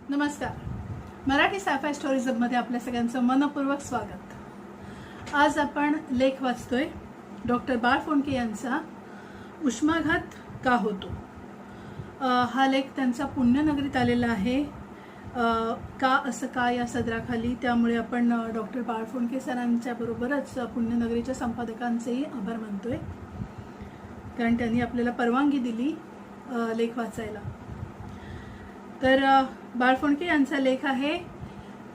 नमस्कार. मराठी सायफाय स्टोरीजमध्ये आपल्या सगळ्यांचं मनपूर्वक स्वागत. आज आपण लेख वाचतोय डॉक्टर बाळ फोंडके यांचा उष्माघात का होतो. हा लेख त्यांचा पुण्यनगरीत आलेला आहे. का असं का या सदराखाली. त्यामुळे आपण डॉक्टर बाळ फोंडके सरांच्या बरोबरच पुण्यनगरीच्या संपादकांचेही आभार मानतोय, कारण त्यांनी आपल्याला परवानगी दिली लेख वाचायला. तर बाळ फोंडके यांचा लेख आहे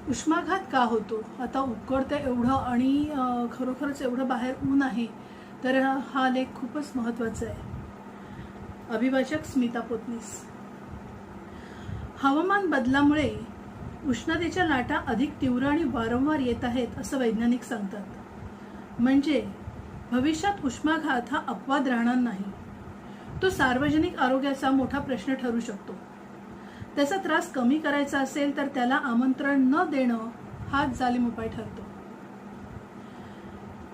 उष्माघात का होतो. आता उकडतं एवढं आणि खरोखरच एवढं बाहेर ऊन आहे, तर हा लेख खूपच महत्त्वाचा आहे. अभिवाचक स्मिता पोतनीस. हवामान बदलामुळे उष्णतेच्या लाटा अधिक तीव्र आणि वारंवार येत आहेत असं वैज्ञानिक सांगतात. म्हणजे भविष्यात उष्माघात हा अपवाद राहणार नाही. तो सार्वजनिक आरोग्याचा मोठा प्रश्न ठरू शकतो. त्याचा त्रास कमी करायचा असेल तर त्याला आमंत्रण न देणं हाच जालिम उपाय ठरतो.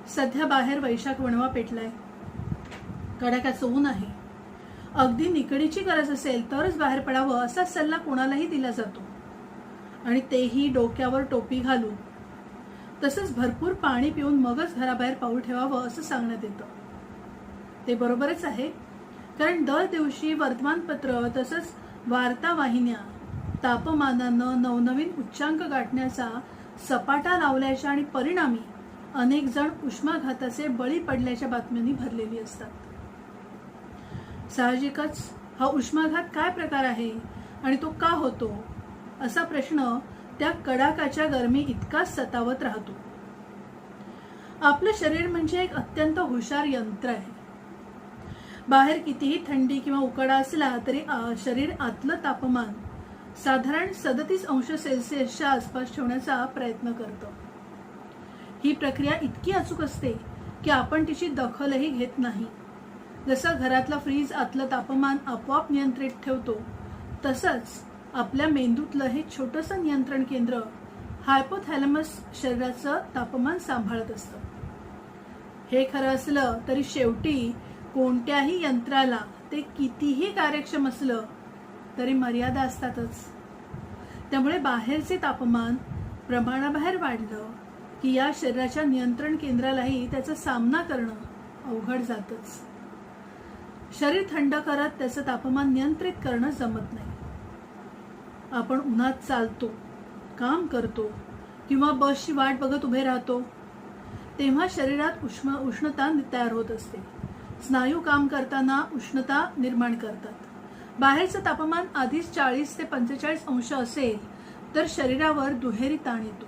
सध्या बाहेर वैशाख वणवा पेटलाय. कडाक्याचं ऊन आहे. अगदी निकडीची गरज असेल तरच बाहेर पडावं असा सल्ला कोणालाही दिला जातो, आणि तेही डोक्यावर टोपी घालून. तसंच भरपूर पाणी पिऊन मगच घराबाहेर पाऊल ठेवावं असं सांगण्यात येतं. ते बरोबरच आहे, कारण दर दिवशी वर्तमानपत्र तसंच वार्तावाहिन्या तापमानानं नवनवीन उच्चांक गाठण्याचा सपाटा लावल्याच्या आणि परिणामी अनेक जण उष्माघाताचे बळी पडल्याच्या बातम्यांनी भरलेली असतात. साहजिकच हा उष्माघात काय प्रकार आहे आणि तो का होतो असा प्रश्न त्या कडाकाच्या गरमी इतकाच सतावत राहतो. आपलं शरीर म्हणजे एक अत्यंत हुशार यंत्र आहे. बाहेर कितीही थंडी किंवा उकाडा असला तरी शरीर आतलं तापमान साधारण 37 अंश सेल्सिअसच्या आसपास ठेवण्याचा प्रयत्न करतं. ही प्रक्रिया इतकी अचूक असते की आपण तिची दखलही घेत नाही. जसं घरातला फ्रीज आतलं तापमान आपोआप नियंत्रित ठेवतो, तसंच आपल्या मेंदूतलं हे छोटंसं नियंत्रण केंद्र हायपोथॅलॅमस शरीराचं तापमान सांभाळत असतं. हे खरं असलं तरी शेवटी कोणत्याही यंत्राला ते कितीही कार्यक्षम असलं तरी मर्यादा असतातच. त्यामुळे बाहेरचे तापमान प्रमाणाबाहेर वाढलं की या शरीराच्या नियंत्रण केंद्रालाही त्याचा सामना करणं अवघड जातच. शरीर थंड करत त्याचं तापमान नियंत्रित करणं जमत नाही. आपण उन्हात चालतो, काम करतो किंवा बसची वाट बघत उभे राहतो, तेव्हा शरीरात उष्णता तयार होत असते. स्नायू काम करताना उष्णता निर्माण करतात. बाहेरचं तापमान आधीच 40 ते 45 अंश असेल तर शरीरावर दुहेरी ताण येतो.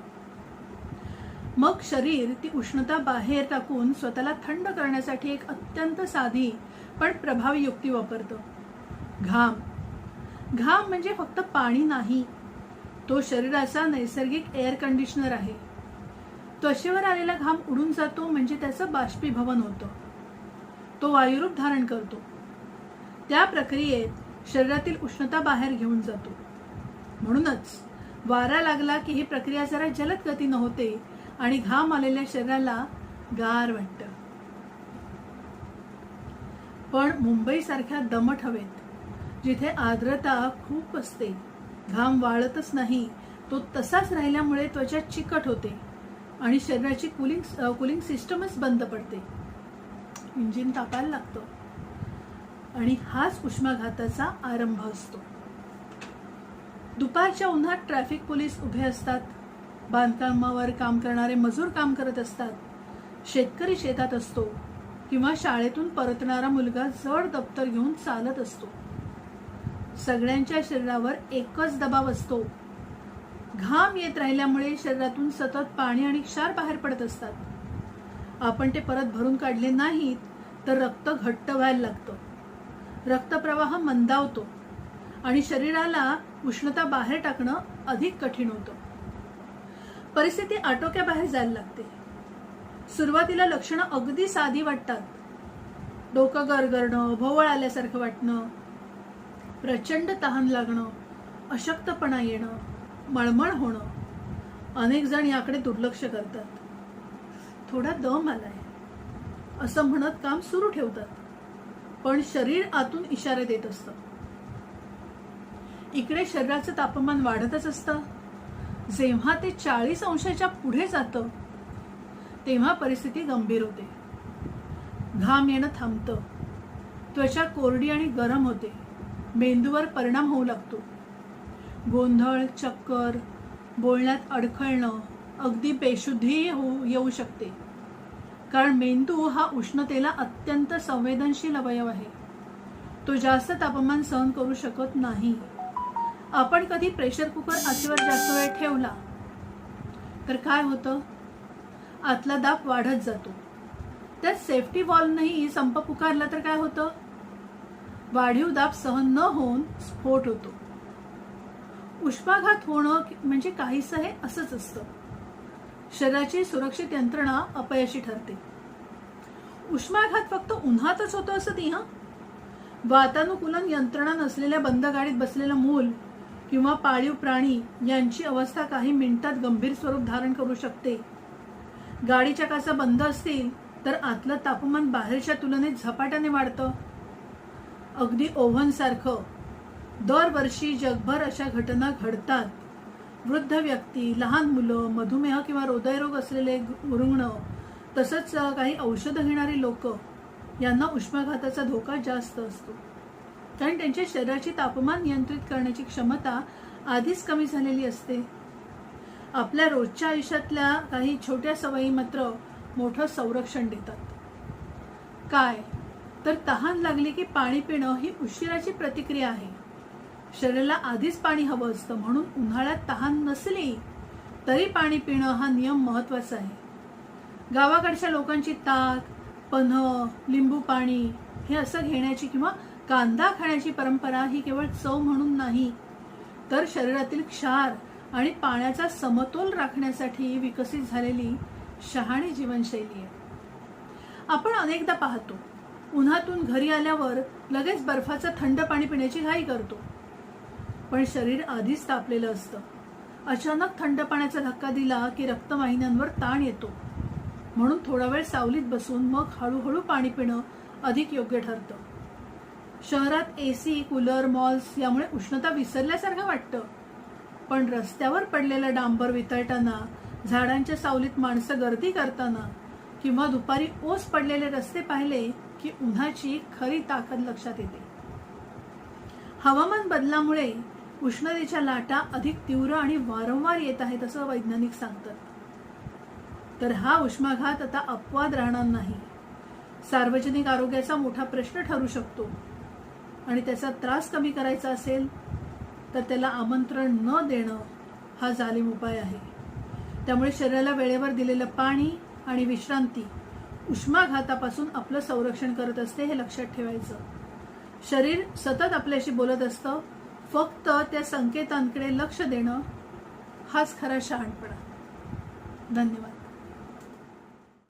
मग शरीर ती उष्णता बाहेर टाकून स्वतःला थंड करण्यासाठी एक अत्यंत साधी पण प्रभावी युक्ती वापरतं. घाम. घाम म्हणजे फक्त पाणी नाही, तो शरीराचा नैसर्गिक एअर कंडिशनर आहे. त्वचेवर आलेला घाम उडून जातो म्हणजे त्याचं बाष्पीभवन होतं. तो वायुरूप धारण करतो. त्या प्रक्रियेत शरीरातील उष्णता बाहेर घेऊन जातो. म्हणूनच वारा लागला की ही प्रक्रिया जरा जलद गतीनं होते आणि घाम आलेल्या शरीराला गार वाटतं. पण मुंबईसारख्या दमट हवेत जिथे आर्द्रता खूप असते, घाम वाळतच नाही, तो तसाच राहिल्यामुळे त्वचा चिकट होते आणि शरीराची कुलिंग सिस्टमच बंद पडते. इंजिन तापायला लागतं आणि हाच उष्माघाताचा आरंभ असतो. दुपारच्या उन्हात ट्रॅफिक पोलीस उभे असतात. बांधकामावर काम करणारे मजूर काम करत असतात. शेतकरी शेतात असतो किंवा शाळेतून परतणारा मुलगा जड दप्तर घेऊन चालत असतो. सगळ्यांच्या शरीरावर एकच दबाव असतो. घाम येत राहिल्यामुळे शरीरातून सतत पाणी आणि क्षार बाहेर पडत असतात. आपण ते परत भरून काढले नाहीत तर रक्त घट्ट व्हायला लागतं. रक्तप्रवाह मंदावतो आणि शरीराला उष्णता बाहेर टाकणं अधिक कठीण होतं. परिस्थिती आटोक्याबाहेर जायला लागते. सुरुवातीला लक्षणं अगदी साधी वाटतात. डोकं गरगरणं, भोवळ आल्यासारखं वाटणं, प्रचंड तहान लागणं, अशक्तपणा येणं, मळमळ होणं. अनेक जण याकडे दुर्लक्ष करतात. थोडा दम आलाय असं म्हणत काम सुरू ठेवतात, पण शरीर आतून इशारे देत असतं. इकडे शरीराचं तापमान वाढतच असतं. जेव्हा ते 40 अंशाच्या पुढे जातं तेव्हा परिस्थिती गंभीर होते. घाम येणं थांबतं, त्वचा कोरडी आणि गरम होते, मेंदूवर परिणाम होऊ लागतो. गोंधळ, चक्कर, बोलण्यात अडखळणं, अगदी बेशुद्धी येऊ शकते. कारण मेंदू हा उष्णतेला अत्यंत संवेदनशील अवयव आहे. तो जास्त तापमान सहन करू शकत नाही. आपण कधी प्रेशर कुकर आचेवर जास्त वेळ ठेवला तर काय होतं? आतला दाब वाढत जातो. त्यात सेफ्टी व्हॉल्व्हनेही संप पुकारला तर काय होतं? वाढीव दाब सहन न होऊन स्फोट होतो. उष्माघात होणं म्हणजे काहीसं हे असंच असतं. शरीराची सुरक्षित यंत्रणा अपयशी ठरते. उष्माघात फक्त उन्हातच होतो असं नाही. वातानुकूलन यंत्रणा नसलेल्या बंद गाडीत बसलेलं मूल किंवा पाळीव प्राणी यांची अवस्था काही मिनिटात गंभीर स्वरूप धारण करू शकते. गाडीच्या काचा बंद असतील तर आतलं तापमान बाहेरच्या तुलनेत झपाट्याने वाढतं. अगदी ओव्हन सारखं. दरवर्षी जगभर अशा घटना घडतात. वृद्ध व्यक्ती, लहान मुलं, मधुमेह किंवा हृदयरोग असलेले रुग्ण, तसंच काही औषधं घेणारी लोक यांना उष्माघाताचा धोका जास्त असतो. कारण त्यांच्या शरीराची तापमान नियंत्रित करण्याची क्षमता आधीच कमी झालेली असते. आपल्या रोजच्या आयुष्यातल्या काही छोट्या सवयी मात्र मोठं संरक्षण देतात. काय तर तहान लागली की पाणी पिणं ही उशिराची प्रतिक्रिया आहे. शरीराला आधीच पाणी हवं असतं, म्हणून उन्हाळ्यात तहान नसली तरी पाणी पिणं हा नियम महत्वाचा आहे. गावाकडच्या लोकांची ताक, पन्ह, लिंबू पाणी हे असं घेण्याची किंवा कांदा खाण्याची परंपरा ही केवळ चव म्हणून नाही, तर शरीरातील क्षार आणि पाण्याचा समतोल राखण्यासाठी विकसित झालेली शहाणी जीवनशैली आहे. आपण अनेकदा पाहतो, उन्हातून घरी आल्यावर लगेच बर्फाचं थंड पाणी पिण्याची घाई करतो. पण शरीर आधीच तापलेलं असतं. अचानक थंड पाण्याचा धक्का दिला की रक्तवाहिन्यांवर ताण येतो. म्हणून थोडा वेळ सावलीत बसून मग हळूहळू पाणी पिणं अधिक योग्य ठरतं. शहरात एसी, कूलर, मॉल्स यामुळे उष्णता विसरल्यासारखं वाटतं. पण रस्त्यावर पडलेलं डांबर वितळताना, झाडांच्या सावलीत माणसं गर्दी करताना किंवा दुपारी ओस पडलेले रस्ते पाहिले की उन्हाची खरी ताकद लक्षात येते. हवामान बदलामुळे उष्णतेच्या लाटा अधिक तीव्र आणि वारंवार येत आहेत असं वैज्ञानिक सांगतात. तर हा उष्माघात आता अपवाद राहणार नाही. सार्वजनिक आरोग्याचा मोठा प्रश्न ठरू शकतो. आणि त्याचा त्रास कमी करायचा असेल तर त्याला आमंत्रण न देणं हा जालीम उपाय आहे. त्यामुळे शरीराला वेळेवर दिलेलं पाणी आणि विश्रांती उष्माघातापासून आपलं संरक्षण करत असते हे लक्षात ठेवायचं. शरीर सतत आपल्याशी बोलत असतं. फक्त त्या संकेतांकडे लक्ष देणं हाच खरा शहाणपणा. धन्यवाद.